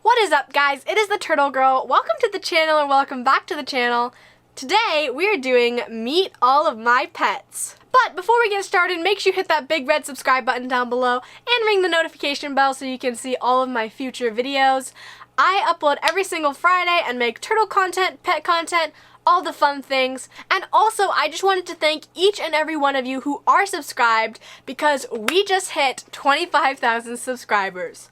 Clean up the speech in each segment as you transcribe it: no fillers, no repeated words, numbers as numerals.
What is up, guys? It is the Turtle Girl. Welcome to the channel or welcome back to the channel. Today we are doing Meet All of My Pets. But before we get started, make sure you hit that big red subscribe button down below and ring the notification bell so you can see all of my future videos. I upload every single Friday and make turtle content, pet content, all the fun things. And also, I just wanted to thank each and every one of you who are subscribed because we just hit 25,000 subscribers.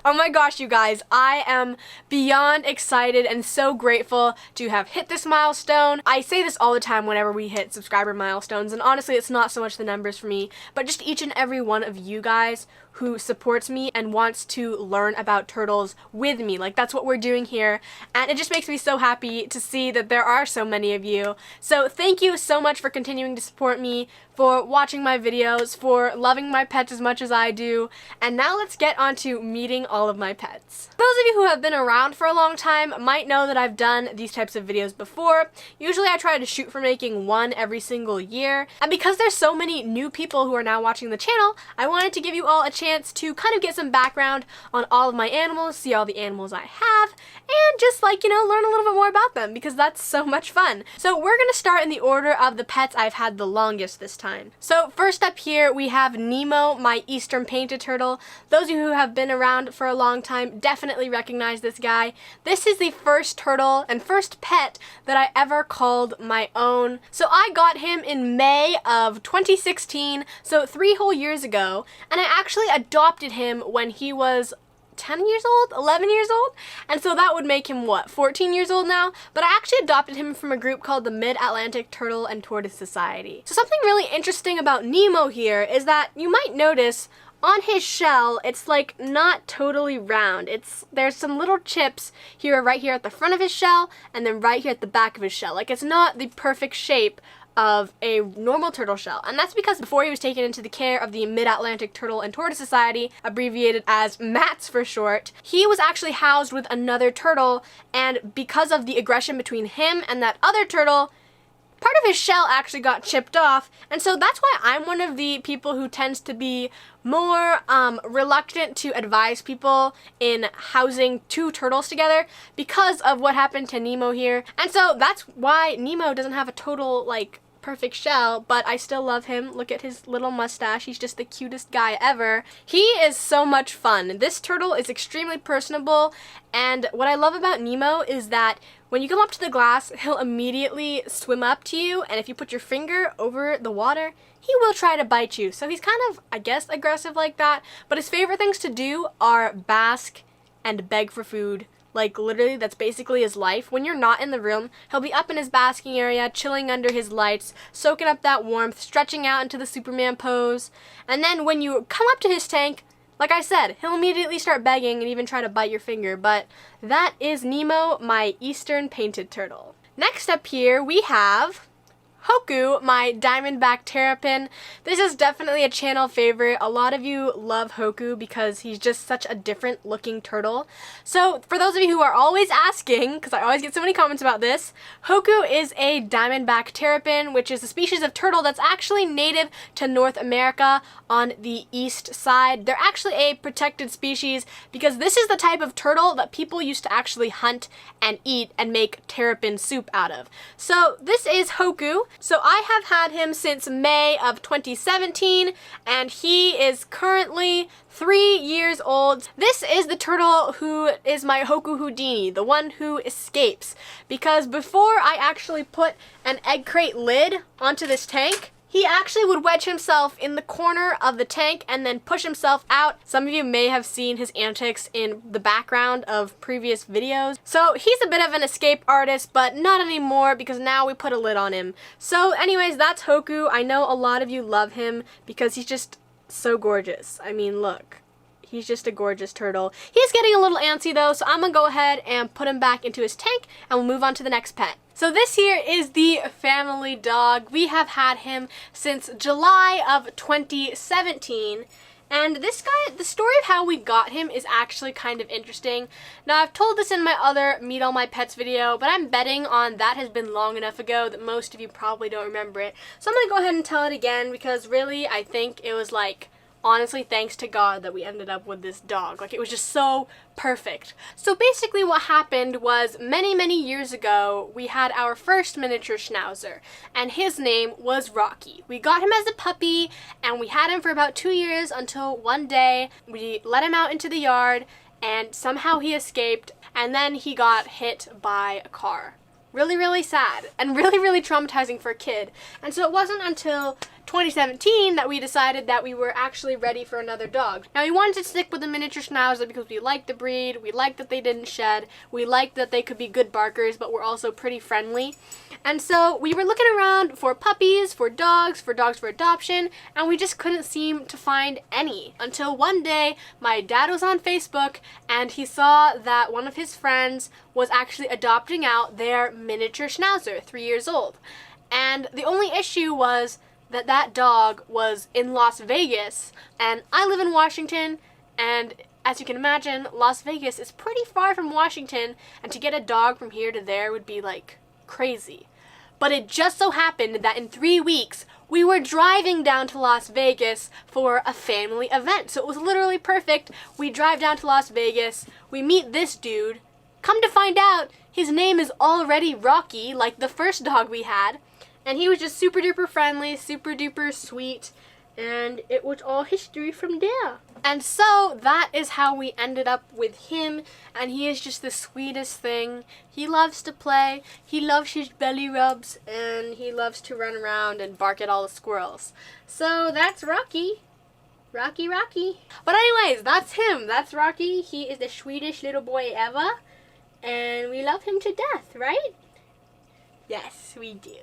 Oh my gosh, you guys, I am beyond excited and so grateful to have hit this milestone. I say this all the time whenever we hit subscriber milestones, and honestly, it's not so much the numbers for me, but just each and every one of you guys who supports me and wants to learn about turtles with me. Like, that's what we're doing here, and it just makes me so happy to see that there are so many of you. So thank you so much for continuing to support me, for watching my videos, for loving my pets as much as I do, and now let's get on to meeting all of my pets. Those of you who have been around for a long time might know that I've done these types of videos before. Usually I try to shoot for making one every single year, and because there's so many new people who are now watching the channel, I wanted to give you all a chance to kind of get some background on all of my animals, see all the animals I have, and just like, you know, learn a little bit more about them because that's so much fun. So we're gonna start in the order of the pets I've had the longest this time. So first up here we have Nemo, my eastern painted turtle. Those of you who have been around for a long time definitely recognize this guy. This is the first turtle and first pet that I ever called my own. So I got him in May of 2016, so 3 whole years ago, and I actually adopted him when he was 10 years old, 11 years old, and so that would make him, what, 14 years old now? But I actually adopted him from a group called the Mid-Atlantic Turtle and Tortoise Society. So something really interesting about Nemo here is that you might notice on his shell, it's like not totally round. There's some little chips here, right here at the front of his shell, and then right here at the back of his shell. Like, it's not the perfect shape of a normal turtle shell, and that's because before he was taken into the care of the Mid-Atlantic Turtle and Tortoise Society, abbreviated as MATS for short, he was actually housed with another turtle, and because of the aggression between him and that other turtle, part of his shell actually got chipped off, and so that's why I'm one of the people who tends to be more reluctant to advise people in housing 2 turtles together because of what happened to Nemo here. And so that's why Nemo doesn't have a total, like, perfect shell, but I still love him. Look at his little mustache. He's just the cutest guy ever. He is so much fun. This turtle is extremely personable, and what I love about Nemo is that when you come up to the glass, he'll immediately swim up to you, and if you put your finger over the water, he will try to bite you. So he's kind of, I guess, aggressive like that, but his favorite things to do are bask and beg for food. Like, literally, that's basically his life. When you're not in the room, he'll be up in his basking area, chilling under his lights, soaking up that warmth, stretching out into the Superman pose. And then when you come up to his tank, like I said, he'll immediately start begging and even try to bite your finger. But that is Nemo, my eastern painted turtle. Next up here, we have Hoku, my diamondback terrapin. This is definitely a channel favorite. A lot of you love Hoku because he's just such a different looking turtle. So for those of you who are always asking, because I always get so many comments about this, Hoku is a diamondback terrapin, which is a species of turtle that's actually native to North America on the east side. They're actually a protected species because this is the type of turtle that people used to actually hunt and eat and make terrapin soup out of. So this is Hoku. So I have had him since May of 2017, and he is currently 3 years old. This is the turtle who is my Hoku Houdini, the one who escapes. Because before I actually put an egg crate lid onto this tank, he actually would wedge himself in the corner of the tank and then push himself out. Some of you may have seen his antics in the background of previous videos. So he's a bit of an escape artist, but not anymore because now we put a lid on him. So anyways, that's Hoku. I know a lot of you love him because he's just so gorgeous. I mean, look. He's just a gorgeous turtle. He's getting a little antsy though, so I'm gonna go ahead and put him back into his tank and we'll move on to the next pet. So this here is the family dog. We have had him since July of 2017. And this guy, the story of how we got him is actually kind of interesting. Now, I've told this in my other Meet All My Pets video, but I'm betting on that has been long enough ago that most of you probably don't remember it. So I'm going to go ahead and tell it again because really I think it was like honestly, thanks to God that we ended up with this dog. Like, it was just so perfect. So basically what happened was many, many years ago, we had our first miniature schnauzer, and his name was Rocky. We got him as a puppy, and we had him for about 2 years until one day we let him out into the yard, and somehow he escaped, and then he got hit by a car. Really, really sad, and really, really traumatizing for a kid. And so it wasn't until 2017 that we decided that we were actually ready for another dog. Now, we wanted to stick with the miniature schnauzer because we liked the breed, we liked that they didn't shed, we liked that they could be good barkers, but were also pretty friendly. And so we were looking around for puppies, for dogs for adoption, and we just couldn't seem to find any. Until one day, my dad was on Facebook, and he saw that one of his friends was actually adopting out their miniature schnauzer, 3 years old. And the only issue was that that dog was in Las Vegas, and I live in Washington, and as you can imagine, Las Vegas is pretty far from Washington, and to get a dog from here to there would be like crazy. But it just so happened that in 3 weeks, we were driving down to Las Vegas for a family event. So it was literally perfect. We drive down to Las Vegas, we meet this dude. Come to find out, his name is already Rocky, like the first dog we had. And he was just super duper friendly, super duper sweet, and it was all history from there. And so that is how we ended up with him, and he is just the sweetest thing. He loves to play, he loves his belly rubs, and he loves to run around and bark at all the squirrels. So that's Rocky. Rocky, Rocky. But anyways, that's him. That's Rocky. He is the sweetest little boy ever, and we love him to death, right? Yes, we do.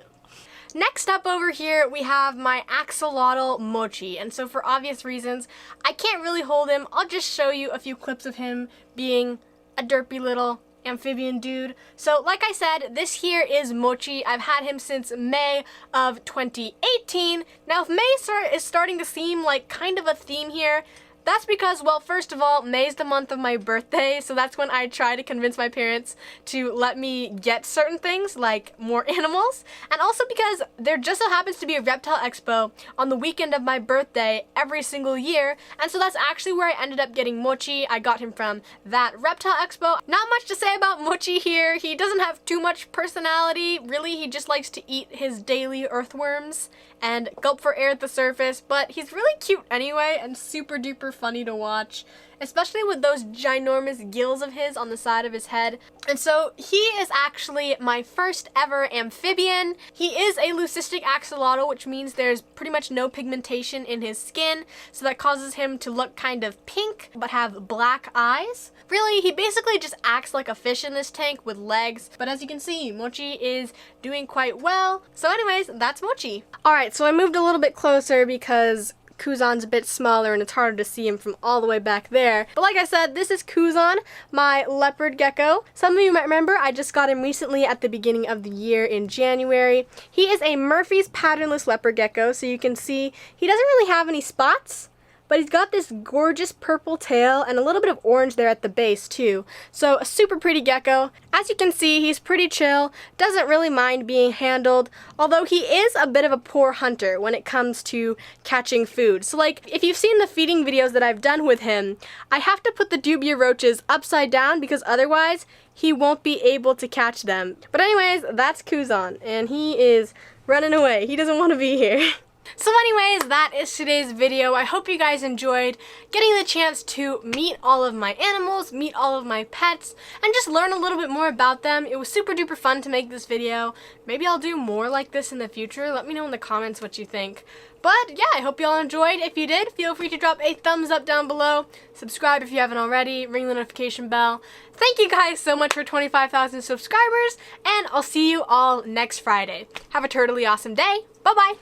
Next up over here, we have my axolotl Mochi, and so for obvious reasons, I can't really hold him. I'll just show you a few clips of him being a derpy little amphibian dude. So like I said, this here is Mochi. I've had him since May of 2018. Now if May is starting to seem like kind of a theme here, that's because, well, first of all, May's the month of my birthday, so that's when I try to convince my parents to let me get certain things, like more animals, and also because there just so happens to be a reptile expo on the weekend of my birthday every single year, and so that's actually where I ended up getting Mochi. I got him from that reptile expo. Not much to say about Mochi here. He doesn't have too much personality. Really, he just likes to eat his daily earthworms and gulp for air at the surface, but he's really cute anyway and super duper funny to watch, especially with those ginormous gills of his on the side of his head. And so he is actually my first ever amphibian. He is a leucistic axolotl, which means there's pretty much no pigmentation in his skin, so that causes him to look kind of pink but have black eyes. Really, he basically just acts like a fish in this tank with legs, but as you can see, Mochi is doing quite well. So anyways, that's Mochi. Alright, so I moved a little bit closer because Kuzon's a bit smaller and it's harder to see him from all the way back there. But like I said, this is Kuzon, my leopard gecko. Some of you might remember I just got him recently at the beginning of the year in January. He is a Murphy's patternless leopard gecko, so you can see he doesn't really have any spots, but he's got this gorgeous purple tail and a little bit of orange there at the base too. So a super pretty gecko. As you can see, he's pretty chill, doesn't really mind being handled, although he is a bit of a poor hunter when it comes to catching food. So like, if you've seen the feeding videos that I've done with him, I have to put the dubia roaches upside down because otherwise he won't be able to catch them. But anyways, that's Kuzon, and he is running away. He doesn't want to be here. So anyways, that is today's video. I hope you guys enjoyed getting the chance to meet all of my animals, meet all of my pets, and just learn a little bit more about them. It was super duper fun to make this video. Maybe I'll do more like this in the future. Let me know in the comments what you think. But yeah, I hope you all enjoyed. If you did, feel free to drop a thumbs up down below. Subscribe if you haven't already. Ring the notification bell. Thank you guys so much for 25,000 subscribers, and I'll see you all next Friday. Have a totally awesome day. Bye-bye.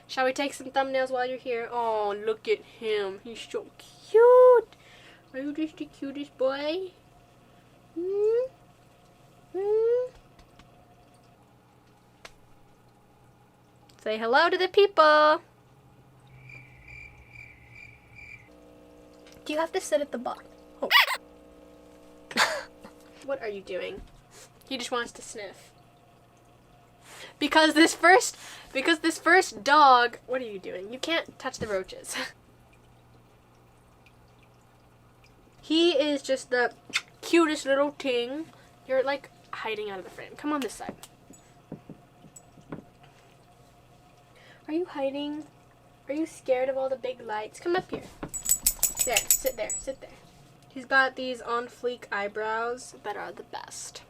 Shall we take some thumbnails while you're here? Oh, look at him. He's so cute. Are you just the cutest boy? Say hello to the people. Do you have to sit at the bottom? Oh. What are you doing? He just wants to sniff. because this first dog, what are you doing? You can't touch the roaches. He is just the cutest little thing. You're like hiding out of the frame. Come on this side. Are you hiding? Are you scared of all the big lights? Come up here. There, sit there, sit there. He's got these on fleek eyebrows that are the best.